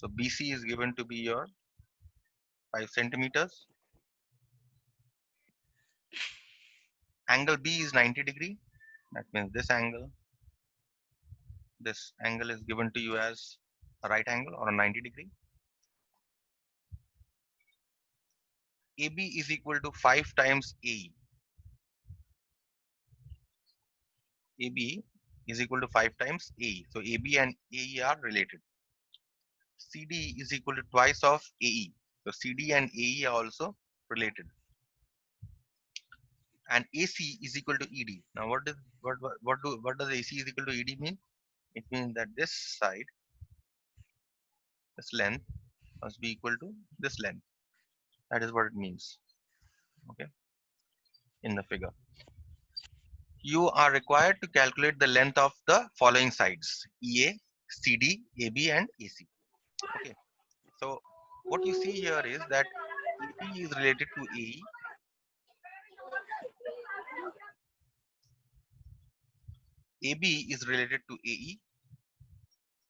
So BC is given to be your 5 centimeters. Angle B is 90 degree. That means this angle is given to you as a right angle or a 90 degree. AB is equal to 5 times AE. AB is equal to 5 times AE. So AB and AE are related. CD is equal to twice of AE. So CD and AE are also related. And AC is equal to ED. Now what does AC is equal to ED mean? It means that this side, this length must be equal to this length. That is what it means. Okay, in the figure. You are required to calculate the length of the following sides: EA, CD, AB, and AC. Okay, so what you see here is that AB is related to AE, AB is related to AE,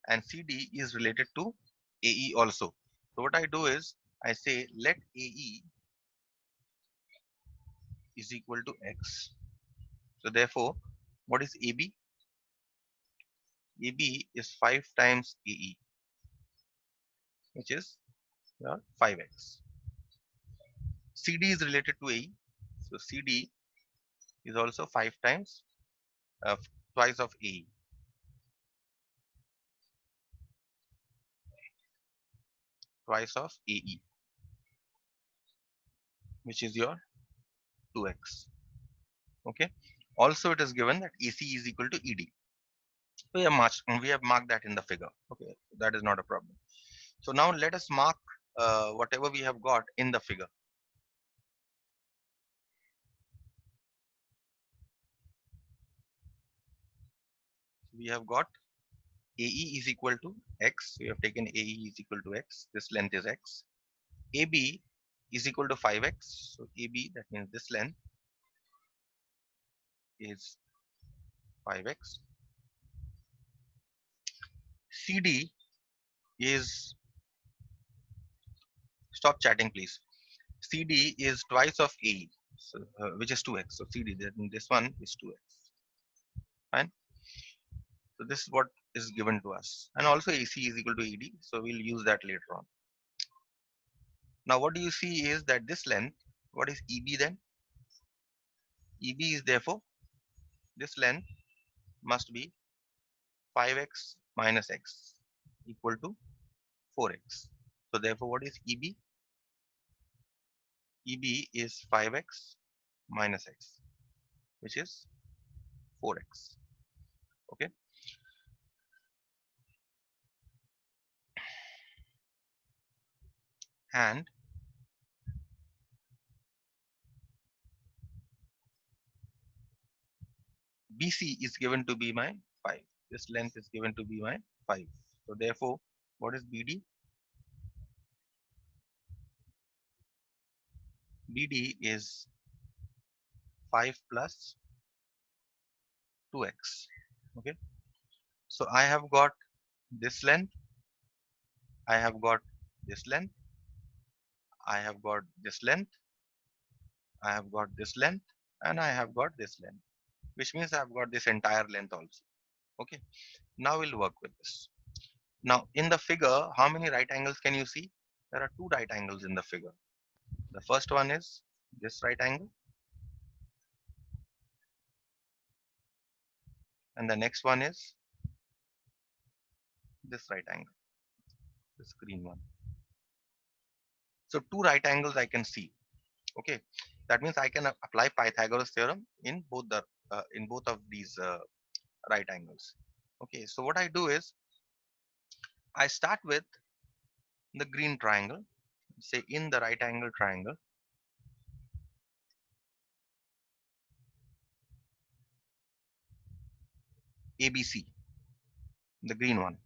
and CD is related to AE also. So what I do is I say let AE is equal to X. So therefore, what is AB? AB is 5 times AE, which is 5X. CD is related to AE, so CD is also 5 times twice of AE, twice of AE, which is your 2X. Okay. Also, it is given that AC is equal to ED. We have marked that in the figure. Okay, that is not a problem. So now let us mark whatever we have got in the figure. We have got AE is equal to X. We have taken AE is equal to X. This length is X. AB is equal to 5X. So AB, that means this length is 5X. CD is, stop chatting please. CD is twice of AE, so, which is 2X. So CD, then this one is 2X. Fine. So this is what is given to us. And also AC is equal to ED. So we'll use that later on. Now what do you see is that this length, what is EB then? EB is therefore, this length must be 5X minus X equal to 4X. So therefore what is EB? EB is 5X minus X, which is 4X. Okay. And BC is given to be my 5. This length is given to be my 5. So therefore, what is BD? BD is 5 plus 2X. Okay. So I have got this length. I have got this length. I have got this length. I have got this length. And I have got this length, which means I have got this entire length also. Okay. Now we'll work with this. Now in the figure, how many right angles can you see? There are two right angles in the figure. The first one is this right angle, and the next one is this right angle, this green one. So two right angles I can see. Okay, that means I can apply Pythagoras theorem in both of these right angles. Okay, so what I do is I start with the green triangle. Say in the right angle triangle, ABC, the green one.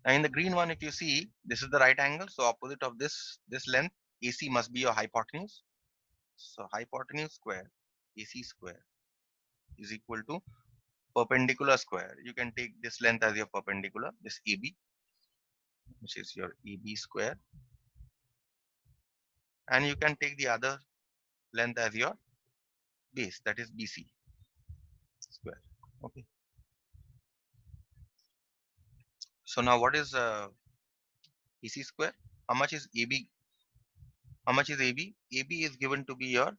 Now in the green one, if you see, this is the right angle. So opposite of this length, AC must be your hypotenuse. So hypotenuse square, AC square is equal to perpendicular square. You can take this length as your perpendicular, this AB. which is your EB square, and you can take the other length as your base, that is BC square. Okay. So now what is BC square? How much is AB? How much is AB? AB is given to be your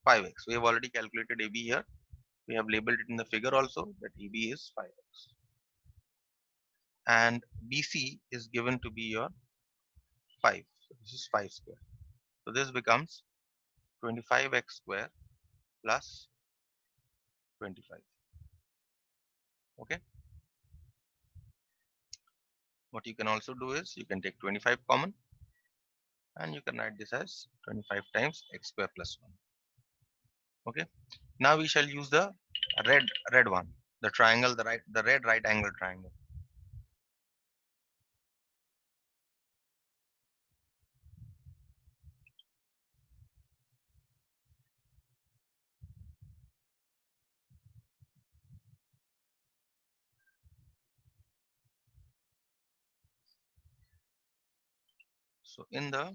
5x. We have already calculated AB here. We have labeled it in the figure also that AB is 5x. And BC is given to be your 5. So this is 5 square. So this becomes 25x square plus 25. Okay. What you can also do is you can take 25 common and you can write this as 25 times x square plus 1. Okay. Now we shall use the red one, the triangle, the red right angle triangle. So in the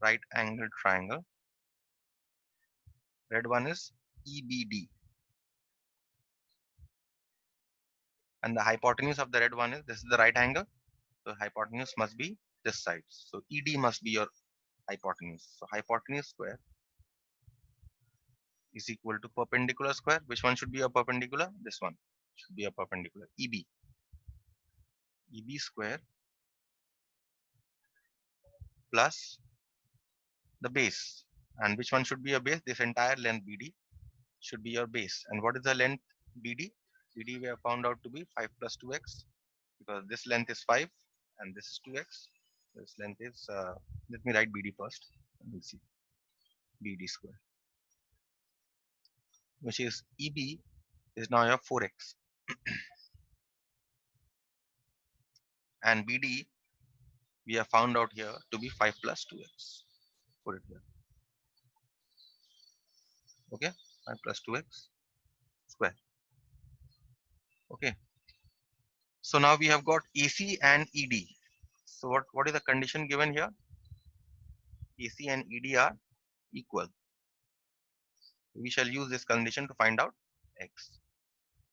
right angle triangle, red one is EBD, and the hypotenuse of the red one is, this is the right angle, so hypotenuse must be this side. So ED must be your hypotenuse. So hypotenuse square is equal to perpendicular square. Which one should be a perpendicular? This one should be a perpendicular. EB square plus the base. And which one should be a base? This entire length BD should be your base. And what is the length BD? BD we have found out to be 5 plus 2x, because this length is 5 and this is 2x. This length is, let me write BD first. We'll see. BD square, which is EB is now your 4x. And BD we have found out here to be 5 plus 2x. Put it here. Okay, 5 plus 2x square. Okay. So now we have got AC and ED. So what is the condition given here? AC and ED are equal. We shall use this condition to find out x.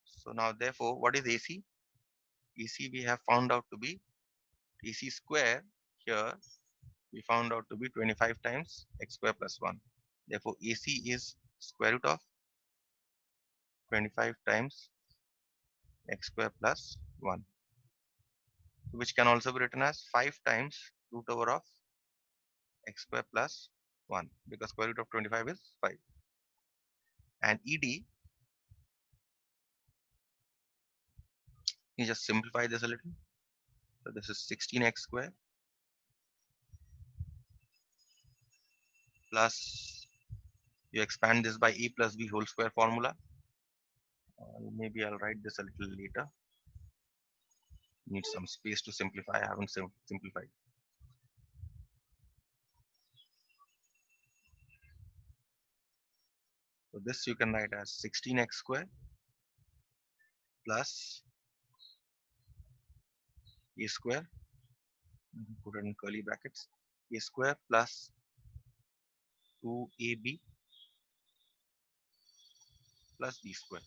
So now therefore, what is AC? AC we have found out to be AC square here. We found out to be 25 times x square plus 1. Therefore, AC is square root of 25 times x square plus 1, which can also be written as 5 times root over of x square plus 1, because square root of 25 is 5. And ED, you just simplify this a little. So this is 16x square plus, you expand this by a plus b whole square formula. Maybe I'll write this a little later. Need some space to simplify. I haven't simplified. So this you can write as 16x square plus a square, put it in curly brackets, a square plus 2ab plus b square.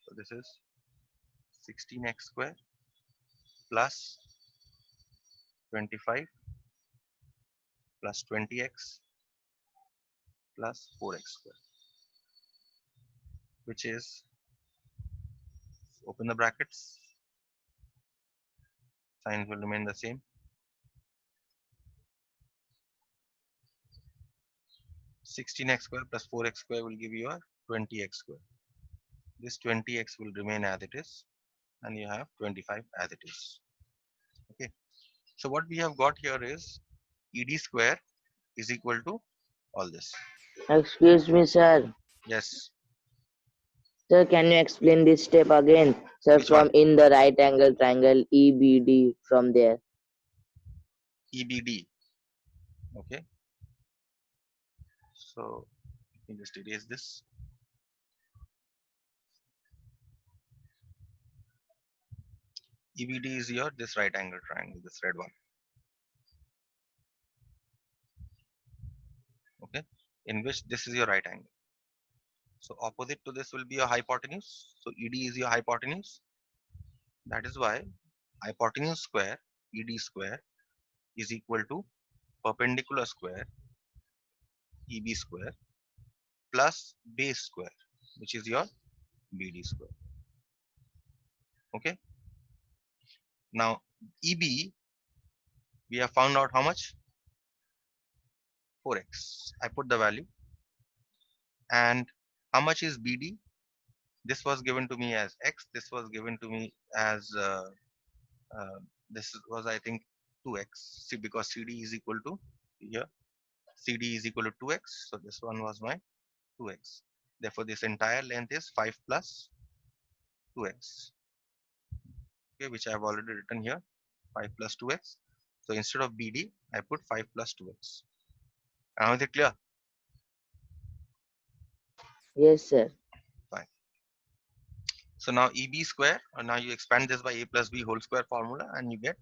So this is 16x square plus 25 plus 20x plus 4x square, which is, open the brackets, signs will remain the same. 16x square plus 4x square will give you a 20x square. This 20x will remain as it is, and you have 25 as it is. Okay. So what we have got here is ED square is equal to all this. Excuse me, sir. Yes. Sir, can you explain this step again? Sir, Which one? from in the right angle triangle EBD from there. EBD. Okay. So You just erase this. EBD is your this right angle triangle, this red one. Okay, in which this is your right angle. So opposite to this will be your hypotenuse. So ED is your hypotenuse. That is why hypotenuse square, ED square, is equal to perpendicular square, EB square, plus base square, which is your BD square. Okay. Now EB, we have found out how much? 4x. I put the value. And how much is BD? This was given to me as x. This was given to me as uh, this was, I think, 2x. See, because CD is equal to here, CD is equal to 2x. So this one was my 2x. Therefore, this entire length is 5 plus 2x. Okay, which I have already written here, 5 plus 2x. So instead of BD, I put 5 plus 2x. Now is it clear? Yes, sir. Fine. So now EB square, and now you expand this by A plus B whole square formula, and you get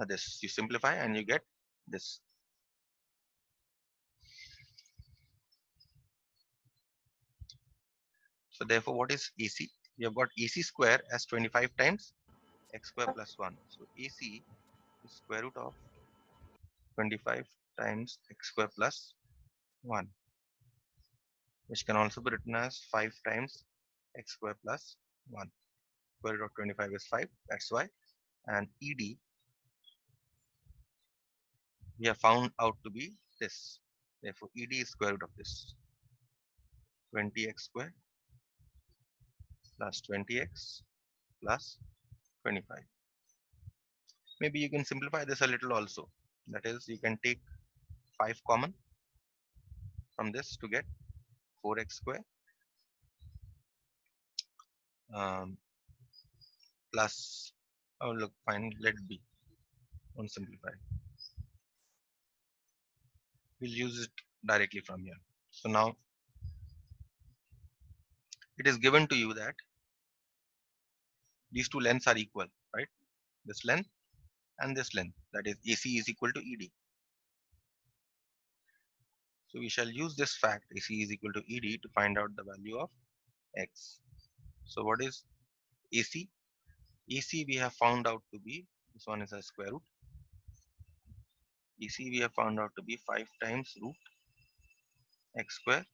this. You simplify and you get this. So therefore, what is AC? We have got AC square as 25 times x square plus 1. So AC is square root of 25 times x square plus 1, which can also be written as 5 times x square plus 1. Square root of 25 is 5. That's why. And ED, we have found out to be this. Therefore, ED is square root of this. 20x square plus 20x plus 25. Maybe you can simplify this a little also. That is, you can take 5 common from this to get 4x square um, plus, oh look, fine, let it be, don't simplify. We'll use it directly from here. So now it is given to you that these two lengths are equal, right? This length and this length, that is AC is equal to ED. So we shall use this fact, AC is equal to ED, to find out the value of x. So what is AC? AC we have found out to be, this one is a square root. AC we have found out to be 5 times root x square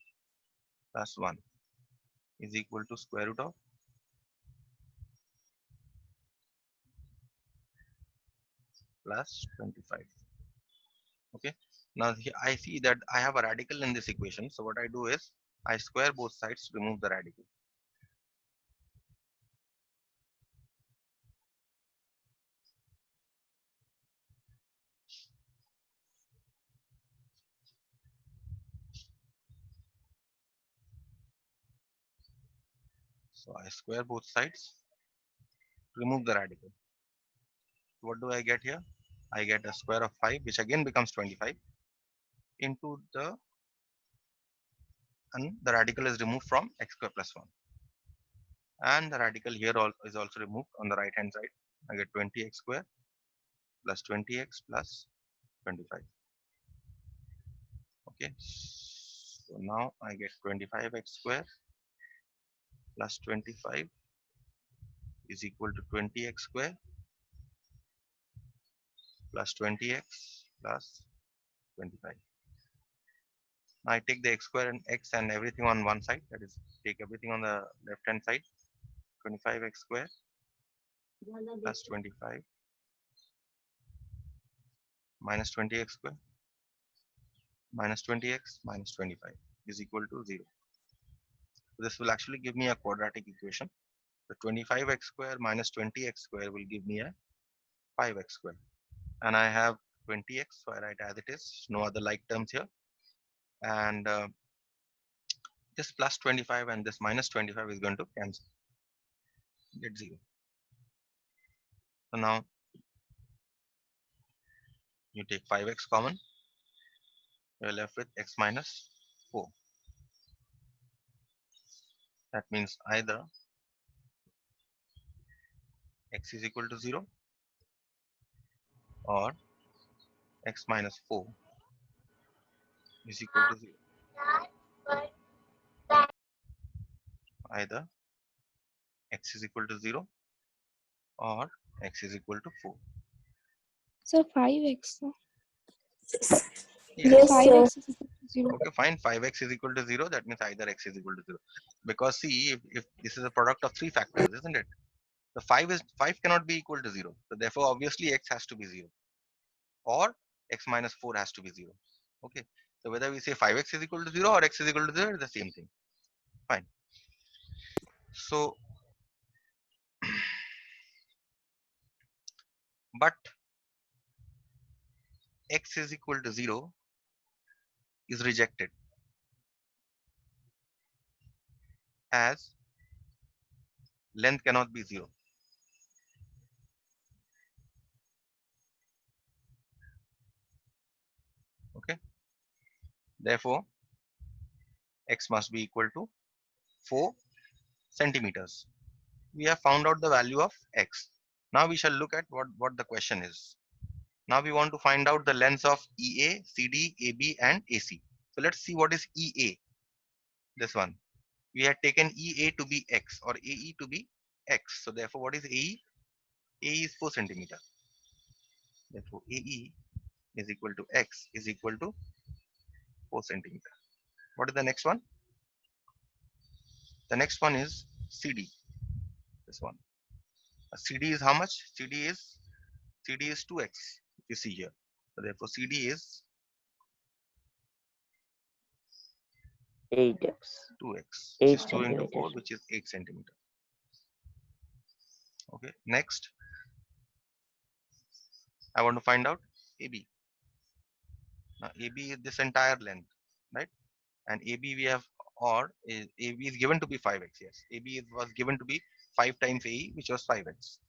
plus 1 is equal to square root of plus 25. Okay. Now I see that I have a radical in this equation. So what I do is I square both sides to remove the radical. So I square both sides to remove the radical. What do I get here? I get a square of 5, which again becomes 25, into the, and the radical is removed from x square plus 1. And the radical here is also removed on the right hand side. I get 20x square plus 20x plus 25. Okay. So now I get 25x square plus 25 is equal to 20x square plus 20x plus 25. Now I take the x square and x and everything on one side, that is take everything on the left hand side. 25x square plus 25 minus 20x square minus 20x minus 25 is equal to 0. So this will actually give me a quadratic equation. The 25x square minus 20x square will give me a 5x square. And I have 20x, so I write as it is, no other like terms here. And this plus 25 and this minus 25 is going to cancel, get 0. So now you take 5x common, you're left with x minus 4. That means either x is equal to 0 or x minus 4 is equal to 0. Either x is equal to 0 or x is equal to 4. So 5x. Yes. 5x is equal to 0. Okay, fine. 5x is equal to 0. That means either x is equal to 0. Because see, if this is a product of three factors, isn't it? The 5 cannot be equal to 0. So therefore, obviously, x has to be 0. Or x minus 4 has to be 0. Okay. So whether we say 5x is equal to 0 or x is equal to 0, it's the same thing. Fine. So, but x is equal to 0 is rejected as length cannot be 0. Okay. Therefore, x must be equal to 4 centimeters. We have found out the value of x. Now we shall look at what the question is. Now we want to find out the lengths of EA, CD, AB and AC. So let's see what is EA. This one. We had taken EA to be x or AE to be x. So therefore what is AE? AE is 4 centimeter. Therefore AE is equal to x is equal to 4 centimeter. What is the next one? The next one is CD. This one. CD is how much? CD is 2x. If you see here. So therefore CD is 8x. 2x. 8 Which is 2 into 4, centimeters. which is 8 centimeter. Okay. Next, I want to find out AB. Now AB is this entire length, right? And AB we have, or is, AB is given to be 5x. Yes, AB was given to be 5 times AE, which was 5x.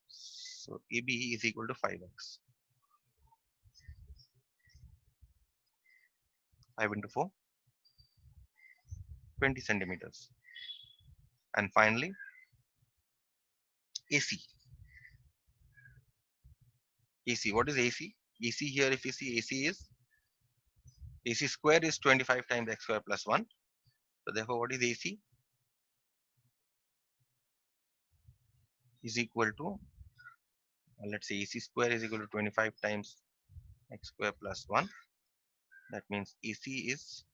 So AB is equal to 5x. 5 into 4, 20 centimeters. And finally, AC. AC, what is AC? AC here, if you see, AC square is 25 times x square plus 1. So therefore, what is AC? Is equal to, let's say AC square is equal to 25 times x square plus 1. That means AC is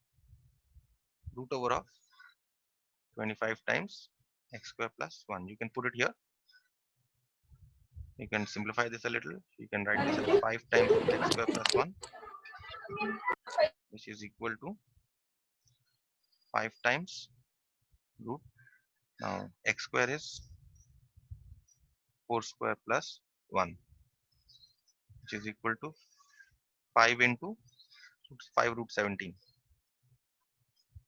root over of 25 times x square plus 1. You can put it here. You can simplify this a little. You can write this as 5 times x square plus 1, which is equal to 5 times root. Now x square is 4 square plus 1, which is equal to 5 into 5 root 17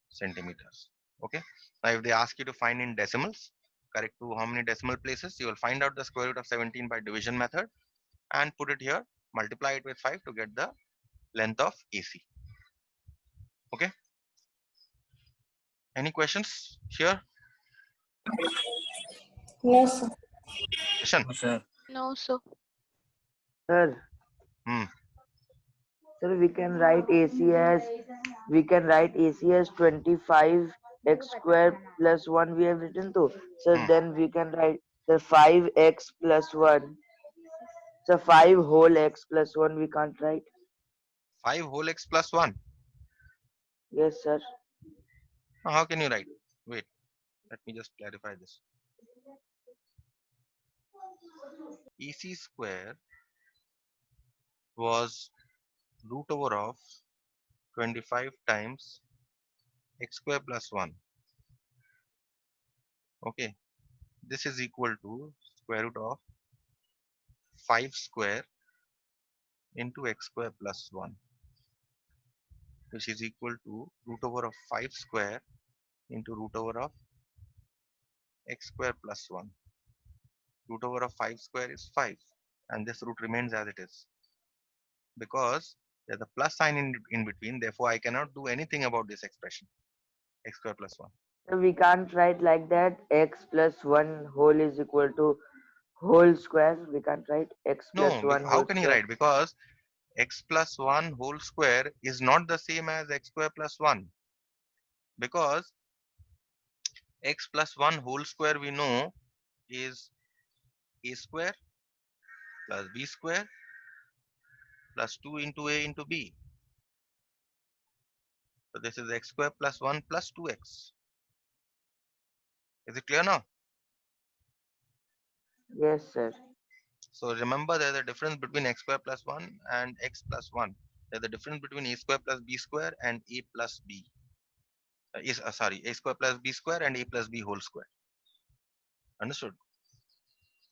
centimeters. Okay. Now if they ask you to find in decimals, correct to how many decimal places, you will find out the square root of 17 by division method and put it here, multiply it with 5 to get the length of AC. Okay. Any questions here? No, sir. Question? No, sir. Sir, Hmm. sir, we can write AC as 25 x square plus 1 we have written to. So Hmm. then we can write the 5x plus 1. So 5 whole x plus 1 we can't write. 5 whole x plus 1. Yes, sir. Now how can you write? Wait, let me just clarify this. EC square was root over of 25 times x square plus 1. Okay, this is equal to square root of 5 square into x square plus 1, which is equal to root over of 5 square into root over of x square plus 1. Root over of 5 square is 5, and this root remains as it is because there's a plus sign in between. Therefore, I cannot do anything about this expression x square plus 1. So we can't write like that. X plus 1 whole is equal to whole square. We can't write x plus No, 1 how whole can you square. write? Because x plus 1 whole square is not the same as x square plus 1. Because x plus 1 whole square we know is a square plus b square plus 2 into a into b. So this is x square plus 1 plus 2x. Is it clear now? Yes, sir. So remember there's a difference between x square plus 1 and x plus 1. There's a difference between a square plus b square and a plus b. Sorry, a square plus b square and a plus b whole square. Understood?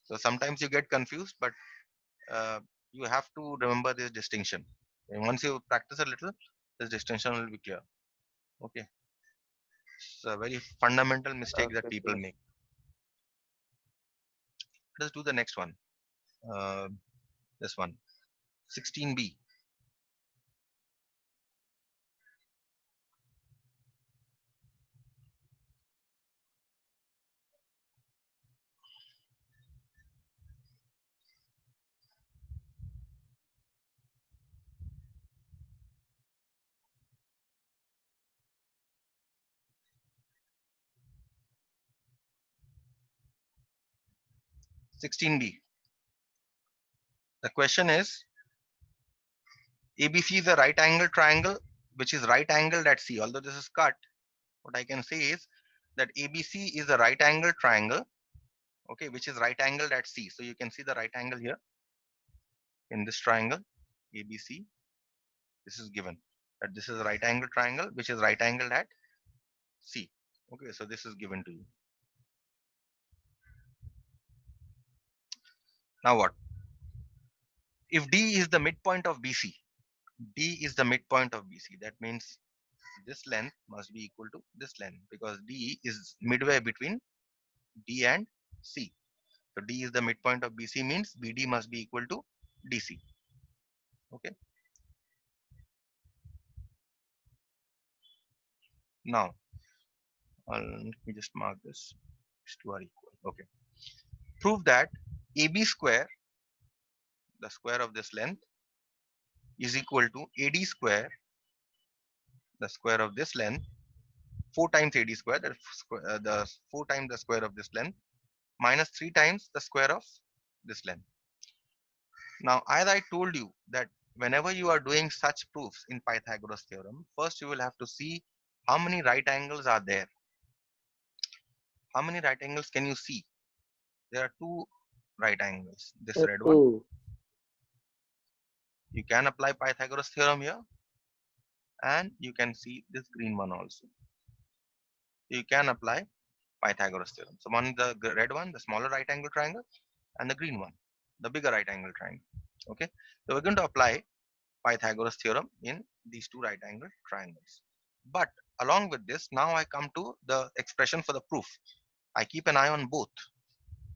So sometimes you get confused, but uh, you have to remember this distinction. And once you practice a little, this distinction will be clear. Okay. It's a very fundamental mistake that Okay, people sir. make. Let's do the next one. Uh, this one, 16b. 16b. The question is ABC is a right angle triangle which is right angled at C. Although this is cut, what I can say is that ABC is a right angle triangle, okay, which is right angled at C. So you can see the right angle here in this triangle ABC. This is given that this is a right angle triangle which is right angled at C. Okay, so this is given to you. Now what? If D is the midpoint of BC, D is the midpoint of BC. That means this length must be equal to this length because D is midway between D and C. So D is the midpoint of BC means BD must be equal to DC. Okay. Now, let me just mark this. These two are equal. Okay. Prove that AB square, the square of this length, is equal to AD square, the square of this length, 4 times AD square, the 4 times the square of this length, minus 3 times the square of this length. Now, as I told you that whenever you are doing such proofs in Pythagoras theorem, first you will have to see how many right angles are there. How many right angles can you see? There are two right angles. This red one, 2. you can apply Pythagoras theorem here, and you can see this green one also. You can apply Pythagoras theorem. So one is the red one, the smaller right angle triangle, and the green one, the bigger right angle triangle. Okay, so we're going to apply Pythagoras theorem in these two right angle triangles. But along with this, now I come to the expression for the proof. I keep an eye on both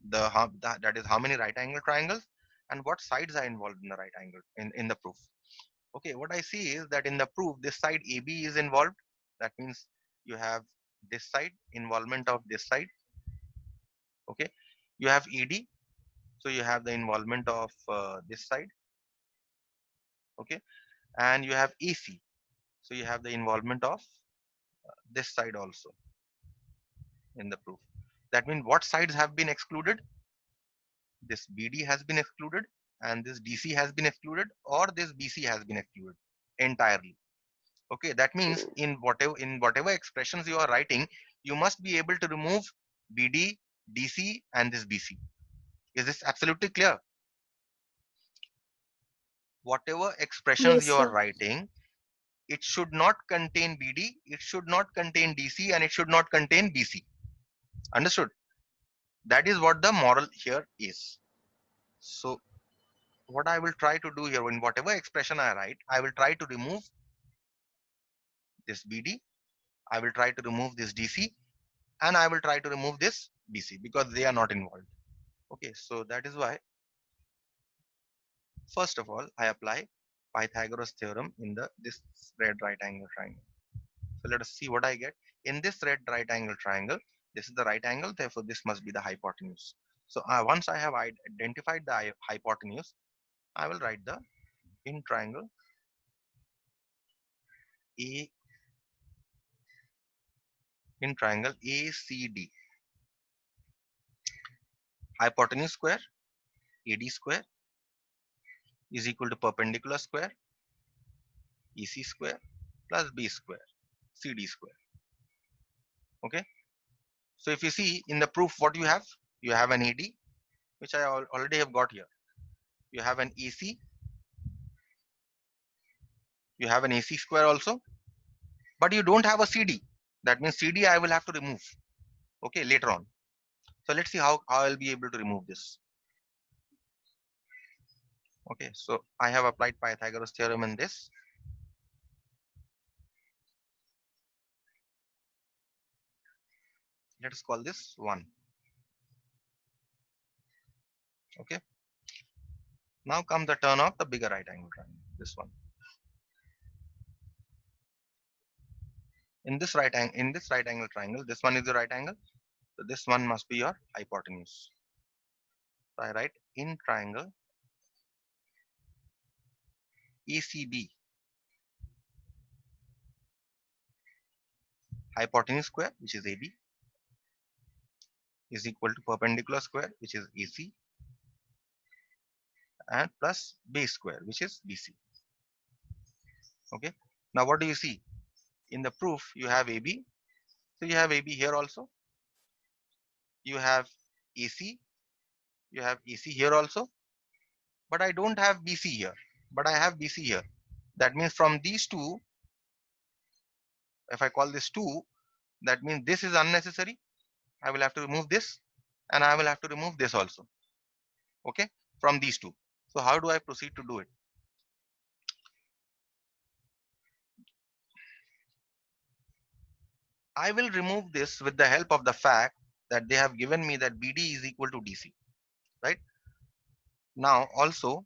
that is how many right angle triangles and what sides are involved in the right angle in the proof. Okay, what I see is that in the proof this side AB is involved. That means you have this side involvement of this side. Okay, you have ED, so you have the involvement of this side. Okay, and you have AC, so you have the involvement of this side also in the proof. That means what sides have been excluded? This BD has been excluded and this DC has been excluded, or this BC has been excluded entirely. Okay, that means in whatever expressions you are writing, you must be able to remove BD, DC and this BC. Is this absolutely clear? Whatever expressions Yes, you are sir. writing, it should not contain BD, it should not contain DC, and it should not contain BC. Understood? That is what the moral here is. So what I will try to do here, in whatever expression I write, I will try to remove this BD, I will try to remove this DC, and I will try to remove this BC because they are not involved. Okay, so that is why, first of all, I apply Pythagoras theorem in this red right angle triangle. So let us see what I get. In this red right angle triangle, this is the right angle, therefore this must be the hypotenuse. So once I have identified the hypotenuse, I will write the in triangle A, in triangle ACD, hypotenuse square AD square is equal to perpendicular square EC square plus B square CD square. Okay, so if you see in the proof, what you have an AD, which I already have got here. You have an AC, you have an AC square also, but you don't have a CD. That means CD I will have to remove, okay, later on. So let's see how I'll be able to remove this. Okay, so I have applied Pythagoras theorem in this. Let us call this 1. Okay, now comes the turn of the bigger right angle triangle, this one. In this right angle triangle, this one is the right angle, so this one must be your hypotenuse. So I write in triangle ACB, hypotenuse square, which is AB, is equal to perpendicular square, which is AC, and plus base square, which is BC. Okay, now what do you see in the proof? You have AB, so you have AB here also, you have AC, you have AC here also, but I don't have BC here, but I have BC here. That means from these two, if I call this 2, that means this is unnecessary. I will have to remove this, and I will have to remove this also. Okay, from these two. So how do I proceed to do it? I will remove this with the help of the fact that they have given me that BD is equal to DC, right? Now also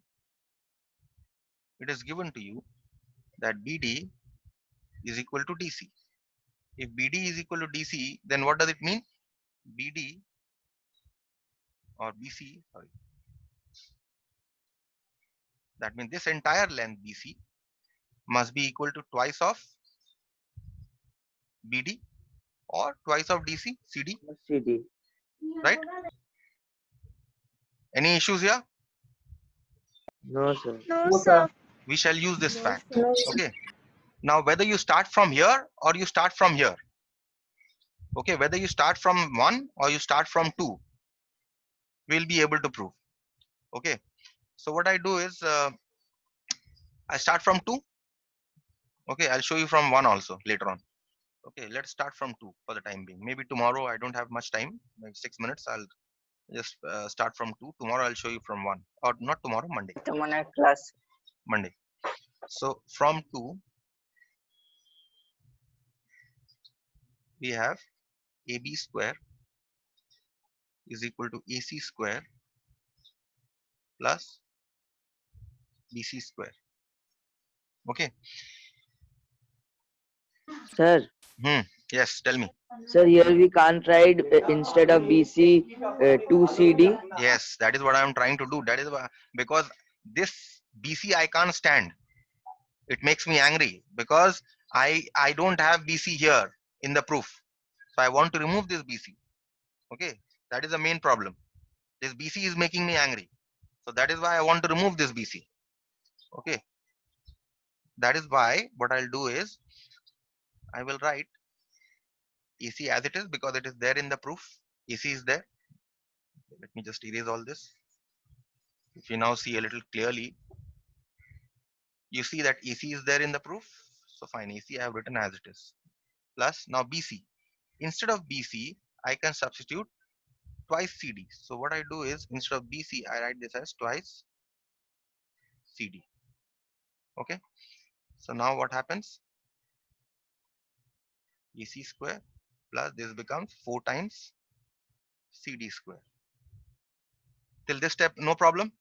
it is given to you that BD is equal to DC. If BD is equal to DC, then what does it mean? BD or BC, sorry, that means this entire length BC must be equal to twice of BD or twice of DC, CD, CD. right? Any issues here? No, sir. No, sir. We shall use this No, fact. sir. Okay. Now whether you start from here or you start from here, okay, whether you start from 1 or you start from 2, we'll be able to prove. Okay, so what I do is I start from 2. Okay, I'll show you from 1 also later on. Okay, let's start from 2 for the time being. Maybe tomorrow I don't have much time, like 6 minutes. I'll just start from 2. Tomorrow I'll show you from 1, or not tomorrow, Monday. Monday. So from 2 we have AB square is equal to AC square plus BC square. Okay. Sir, Yes, tell me. sir, here we can't write instead of BC 2CD. Yes, that is what I am trying to do. That is why, because this BC I can't stand. It makes me angry because I don't have BC here in the proof. So I want to remove this BC. Okay, that is the main problem. This BC is making me angry. So that is why I want to remove this BC. Okay, that is why what I'll do is I will write AC as it is because it is there in the proof. AC is there. Let me just erase all this. If you now see a little clearly, you see that AC is there in the proof. So fine, AC I have written as it is. Plus now BC. Instead of BC, I can substitute twice CD. So what I do is instead of BC, I write this as twice CD. Okay. So now what happens? AC square plus this becomes 4 times CD square. Till this step, no problem.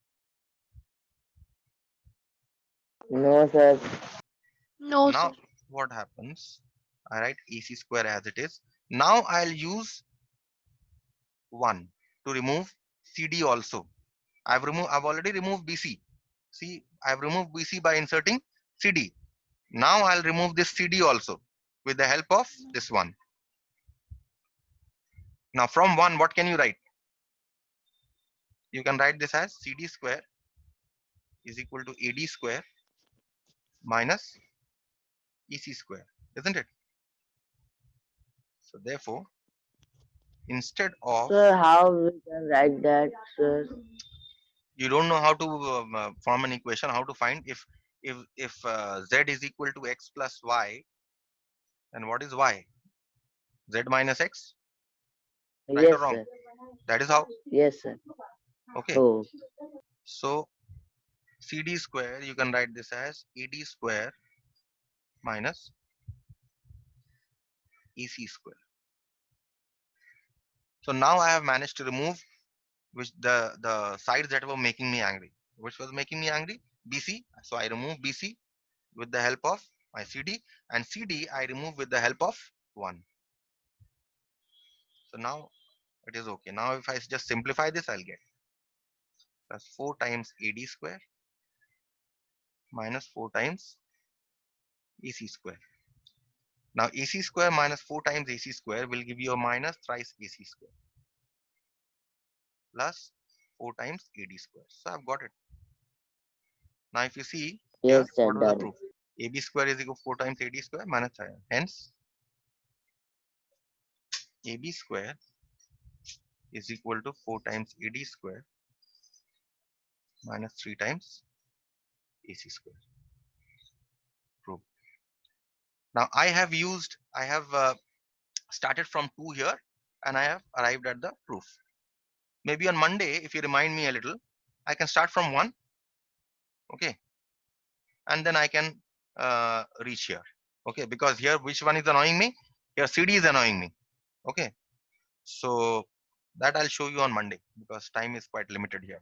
No, sir. No, Now sir. what happens? I write AC square as it is. Now I'll use 1 to remove CD also. I've already removed BC. See, I've removed BC by inserting CD. Now I'll remove this CD also with the help of this one. Now from 1, what can you write? You can write this as CD square is equal to AD square minus EC square, isn't it? So therefore, instead of, Sir, how we can write that, sir? you don't know how to form an equation, how to find if Z is equal to X plus Y, then what is Y? Z minus X, right or Yes, wrong? sir. That is how. Yes, sir. Okay. Oh, So CD square, you can write this as AD square minus EC square. So now I have managed to remove which the sides that were making me angry. Which was making me angry? BC. So I remove BC with the help of my CD, and CD I remove with the help of 1. So now it is okay. Now if I just simplify this, I'll get plus 4 times AD square minus 4 times AC square. Now AC square minus 4 times AC square will give you a minus thrice AC square plus 4 times AD square. So I've got it. Now if you see here, yes, sir. what was the Done. proof? AB square is equal to 4 times AD square minus 3. Hence, AB square is equal to 4 times AD square minus 3 times AC square. Proof. Now I have started from 2 here and I have arrived at the proof. Maybe on Monday, if you remind me a little, I can start from 1. Okay. And then I can reach here. Okay. Because here, which one is annoying me? Here, CD is annoying me. Okay. So that I'll show you on Monday because time is quite limited here.